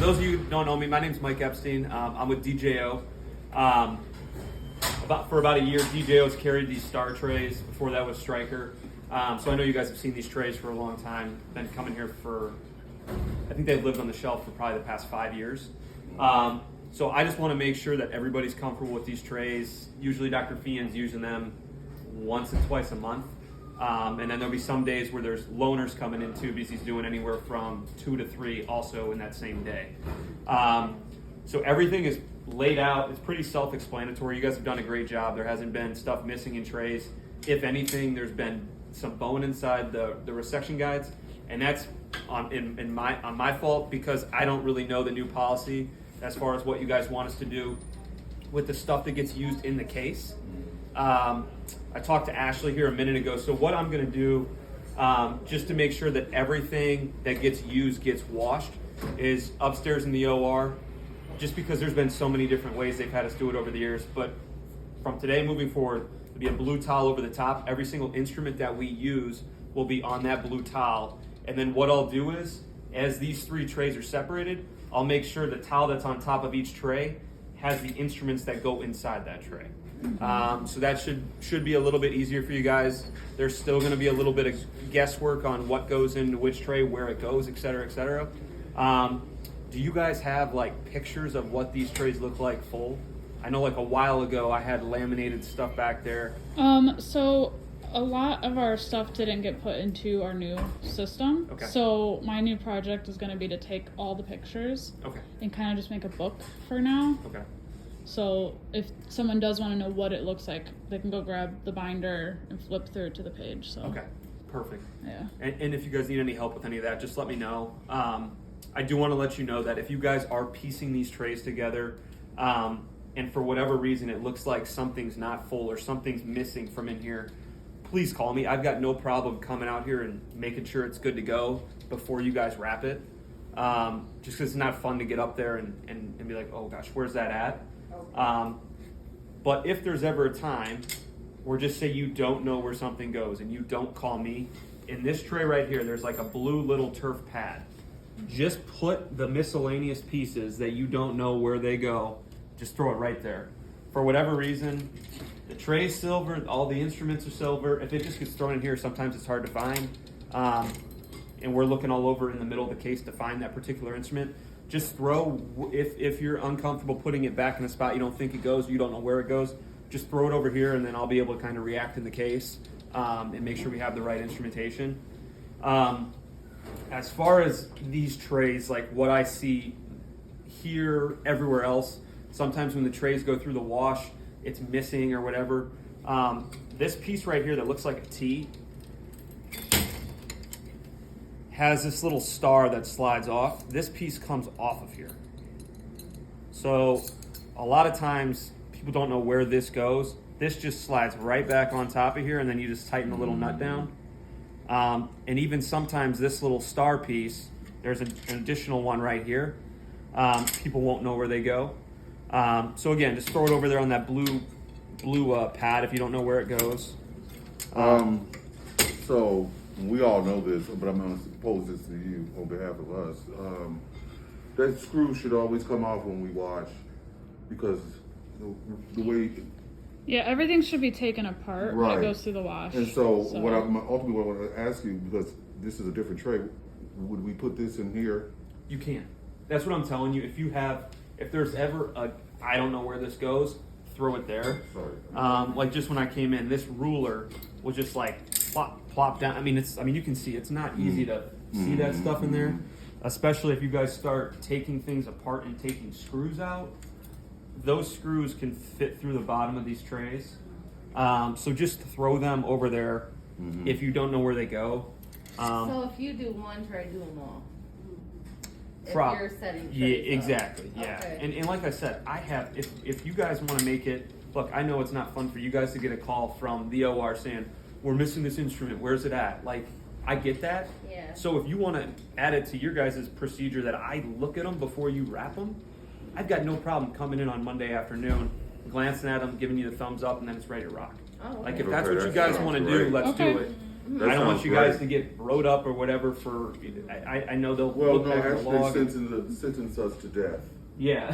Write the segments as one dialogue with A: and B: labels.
A: those of you who don't know me, my name's Mike Epstein. I'm with DJO. For about a year, DJO's carried these star trays. Before that was Striker. So I know you guys have seen these trays for a long time. Been coming here for, I think they've lived on the shelf for probably the past 5 years. So I just want to make sure that everybody's comfortable with these trays. Usually Dr. Fian's using them once and twice a month. And then there'll be some days where there's loaners coming in too, because he's doing anywhere from 2 to 3 also in that same day. So everything is laid out. It's pretty self-explanatory. You guys have done a great job. There hasn't been stuff missing in trays. If anything, there's been some bone inside the resection guides, and that's on my fault, because I don't really know the new policy as far as what you guys want us to do with the stuff that gets used in the case. I talked to Ashley here a minute ago, so what I'm going to do, just to make sure that everything that gets used gets washed, is upstairs in the OR, just because there's been so many different ways they've had us do it over the years. But from today moving forward, there'll be a blue towel over the top. Every single instrument that we use will be on that blue towel. And then what I'll do is, as these 3 trays are separated, I'll make sure the towel that's on top of each tray has the instruments that go inside that tray. So that should be a little bit easier for you guys. There's still going to be a little bit of guesswork on what goes into which tray, where it goes, et cetera, et cetera. Do you guys have like pictures of what these trays look like full? I know like a while ago I had laminated stuff back there.
B: So a lot of our stuff didn't get put into our new system.
A: Okay.
B: So my new project is going to be to take all the pictures.
A: Okay.
B: And kind of just make a book for now.
A: Okay.
B: So if someone does want to know what it looks like, they can go grab the binder and flip through to the page. So.
A: Okay. Perfect.
B: Yeah.
A: And if you guys need any help with any of that, just let me know. I do want to let you know that if you guys are piecing these trays together, and for whatever reason it looks like something's not full or something's missing from in here, please call me. I've got no problem coming out here and making sure it's good to go before you guys wrap it. Just because it's not fun to get up there and be like, oh gosh, where's that at? But if there's ever a time where, just say you don't know where something goes and you don't call me, in this tray right here, there's like a blue little turf pad. Just put the miscellaneous pieces that you don't know where they go, just throw it right there. For whatever reason, the tray's silver, all the instruments are silver. If it just gets thrown in here, sometimes it's hard to find. And we're looking all over in the middle of the case to find that particular instrument. Just throw, if you're uncomfortable putting it back in a spot you don't think it goes, you don't know where it goes, just throw it over here, and then I'll be able to kind of react in the case and make sure we have the right instrumentation. As far as these trays, like what I see here, everywhere else, sometimes when the trays go through the wash, it's missing or whatever. This piece right here that looks like a T has this little star that slides off. This piece comes off of here. So a lot of times people don't know where this goes. This just slides right back on top of here, and then you just tighten the little nut down. And even sometimes this little star piece, there's an additional one right here. People won't know where they go. So again, just throw it over there on that blue pad if you don't know where it goes.
C: So we all know this, but I'm going to pose this to you on behalf of us. That screw should always come off when we wash, because the way...
B: Yeah, everything should be taken apart when it goes through the wash.
C: And so what I ultimately want to ask you, because this is a different tray, would we put this in here?
A: You can. That's what I'm telling you. If there's ever I don't know where this goes, throw it there.
C: Sorry.
A: Like just when I came in, this ruler was just like plop down. I mean, you can see it's not easy to see that stuff in there, especially if you guys start taking things apart and taking screws out. Those screws can fit through the bottom of these trays. So just throw them over there if you don't know where they go.
D: So if you do one tray, do them all. If you're setting trays
A: yeah, exactly.
D: up.
A: Yeah.
D: Okay.
A: And like I said, if you guys want to make it, look, I know it's not fun for you guys to get a call from the OR saying, we're missing this instrument, where's it at? Like, I get that.
D: Yeah.
A: So if you want to add it to your guys' procedure that I look at them before you wrap them, I've got no problem coming in on Monday afternoon, glancing at them, giving you the thumbs up, and then it's ready to rock.
D: Oh, okay.
A: Like, if that's what you guys want to do, let's do it.
C: That
A: I don't want
C: sounds
A: you guys
C: great.
A: to get wrote up or whatever for. I know they'll
C: Well,
A: look
C: no,
A: back at the
C: actually,
A: log.
C: sentence us to death.
A: Yeah.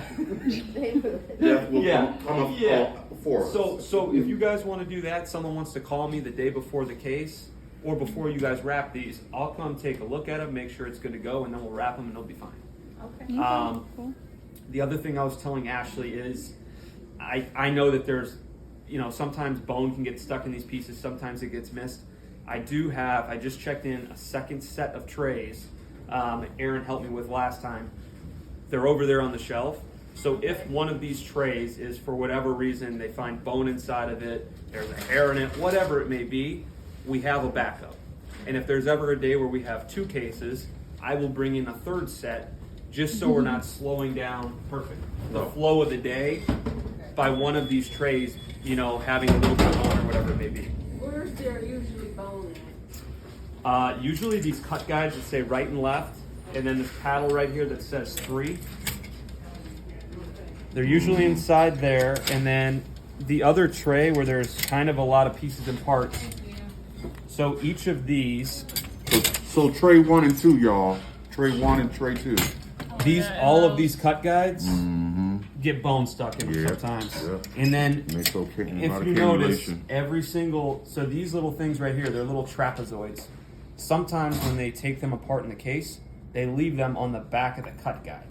C: Death will
A: Yeah.
C: come up
A: Yeah.
C: for us.
A: So if you guys want to do that, someone wants to call me the day before the case or before you guys wrap these, I'll come take a look at them, make sure it's good to go, and then we'll wrap them and they'll be fine.
D: Okay.
B: Cool.
A: The other thing I was telling Ashley is I know that there's, sometimes bone can get stuck in these pieces, sometimes it gets missed. I just checked in a second set of trays Aaron helped me with last time. They're over there on the shelf. So if one of these trays is, for whatever reason, they find bone inside of it, there's a hair in it, whatever it may be, we have a backup. And if there's ever a day where we have 2 cases, I will bring in a 3rd set just so we're not slowing down the flow of the day by one of these trays, having a little bit of bone or whatever it may be.
E: Where's there usually bone at?
A: Usually these cut guides that say right and left, and then this paddle right here that says 3. They're usually inside there, and then the other tray where there's kind of a lot of pieces and parts. So each of these,
C: So tray 1 and 2, y'all. Tray 1 and tray 2.
A: all of these cut guides get bone stuck in them
C: Yeah.
A: sometimes.
C: Yeah.
A: And then
C: Makes okay.
A: if you notice, every single, so these little things right here, they're little trapezoids. Sometimes when they take them apart in the case, they leave them on the back of the cut guide.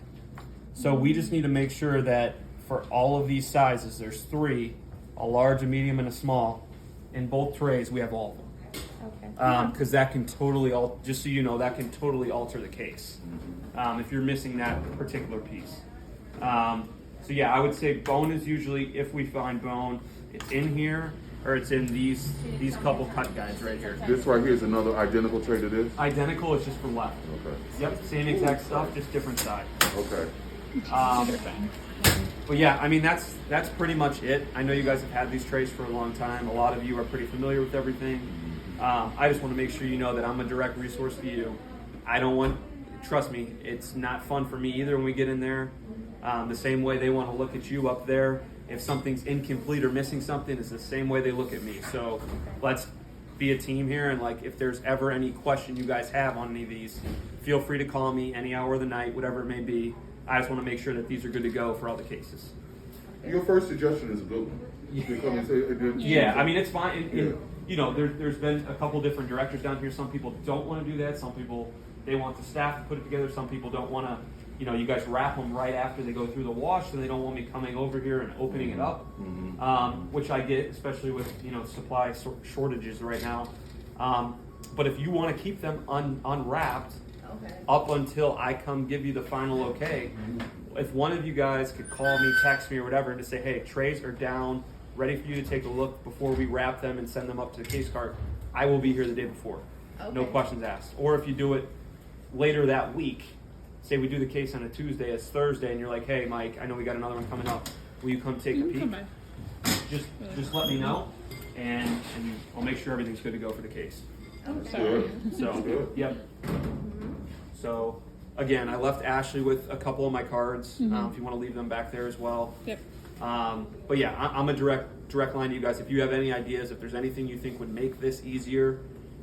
A: So we just need to make sure that for all of these sizes, there's 3, a large, a medium, and a small. In both trays, we have all of them.
D: Okay.
A: Because that can totally, just so you know, that can totally alter the case if you're missing that particular piece. So yeah, I would say bone is usually, if we find bone, it's in here or it's in these couple cut guides right here.
C: This right here is another identical tray to this?
A: Identical, it's just for left.
C: Okay.
A: Yep, same exact stuff, just different side.
C: Okay.
A: But yeah, I mean that's pretty much it. I know you guys have had these trays for a long time. A lot of you are pretty familiar with everything. I just want to make sure you know that I'm a direct resource to you. Trust me, it's not fun for me either when we get in there. The same way they want to look at you up there. If something's incomplete or missing something, it's the same way they look at me. So let's be a team here, and if there's ever any question you guys have on any of these, feel free to call me any hour of the night, whatever it may be. I just want to make sure that these are good to go for all the cases.
C: Your first suggestion is a good one. You can come and say,
A: Yeah, I mean, it's fine.
C: Yeah.
A: There's been a couple different directors down here. Some people don't want to do that. Some people, they want the staff to put it together. Some people don't want to, you guys wrap them right after they go through the wash, and they don't want me coming over here and opening it up, which I get, especially with, supply shortages right now. But if you want to keep them unwrapped,
D: Okay.
A: up until I come give you the final okay. If one of you guys could call me, text me, or whatever, and to say, hey, trays are down, ready for you to take a look before we wrap them and send them up to the case cart, I will be here the day before. No
D: Okay.
A: questions asked. Or if you do it later that week, say we do the case on a Tuesday, it's Thursday, and you're like, hey, Mike, I know we got another one coming up. Will you come take a
B: You can
A: peek?
B: come by.
A: Just let me know, and I'll make sure everything's good to go for the case.
B: Sorry.
A: So,
C: Good.
A: yep. So, again, I left Ashley with a couple of my cards. If you want to leave them back there as well.
B: Yep.
A: But yeah, I'm a direct line to you guys. If you have any ideas, if there's anything you think would make this easier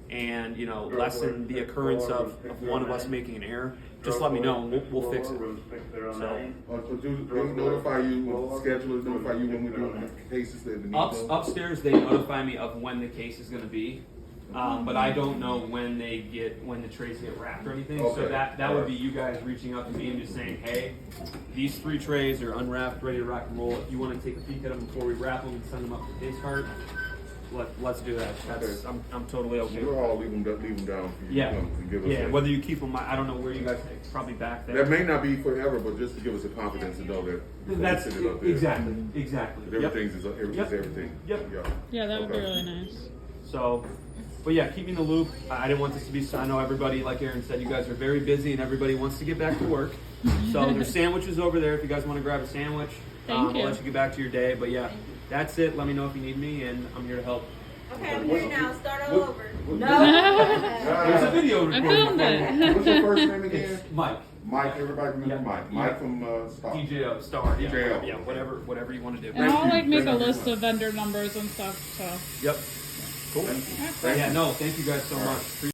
A: and lessen the occurrence of one of us making an error, just let me know and we'll fix it. So,
C: do they notify you, schedule notify you when we do cases that need them?
A: upstairs they notify me of when the case is going to be. But I don't know when the trays get wrapped or anything. So
C: Okay.
A: that would be you guys reaching out to me and just saying, hey, these 3 trays are unwrapped, ready to rock and roll. If you want to take a peek at them before we wrap them and send them up to the case cart, let's do that. That's, I'm totally okay with
C: We'll
A: that.
C: all leave them down for you
A: Yeah,
C: to come and give us
A: yeah.
C: a-
A: Whether you keep them, I don't know where you guys. Probably back there.
C: That may not be forever, but just to give us a confidence to know that before we
A: That's
C: send it up there,
A: exactly.
C: that
A: Yep.
C: everything's
A: Yep.
C: everything.
A: Yep.
C: Yeah.
B: Yeah, that would be
C: Okay.
B: really nice.
A: So, but yeah, keep me in the loop. I didn't want this to be. I know everybody, like Aaron said, you guys are very busy and everybody wants to get back to work. So there's sandwiches over there if you guys want to grab a sandwich.
B: Thank you.
A: I'll let you get back to your day. But yeah, that's it. Let me know if you need me, and I'm here to help.
E: Okay, I'm here now. Start all over.
A: There's a video
B: I
A: recording.
B: filmed it.
C: What's your first name again?
A: It's Mike.
C: Mike. Everybody remember
A: Yeah.
C: Mike. Mike from Star.
A: DJO Star. Yeah.
C: DJO.
A: Yeah. Whatever you want to do.
B: And I'll
C: you.
B: make
C: Thank
B: a
C: you.
B: list of vendor numbers and stuff. So
A: Yep. Cool.
C: Thank you.
A: Yeah, no, thank you guys so much.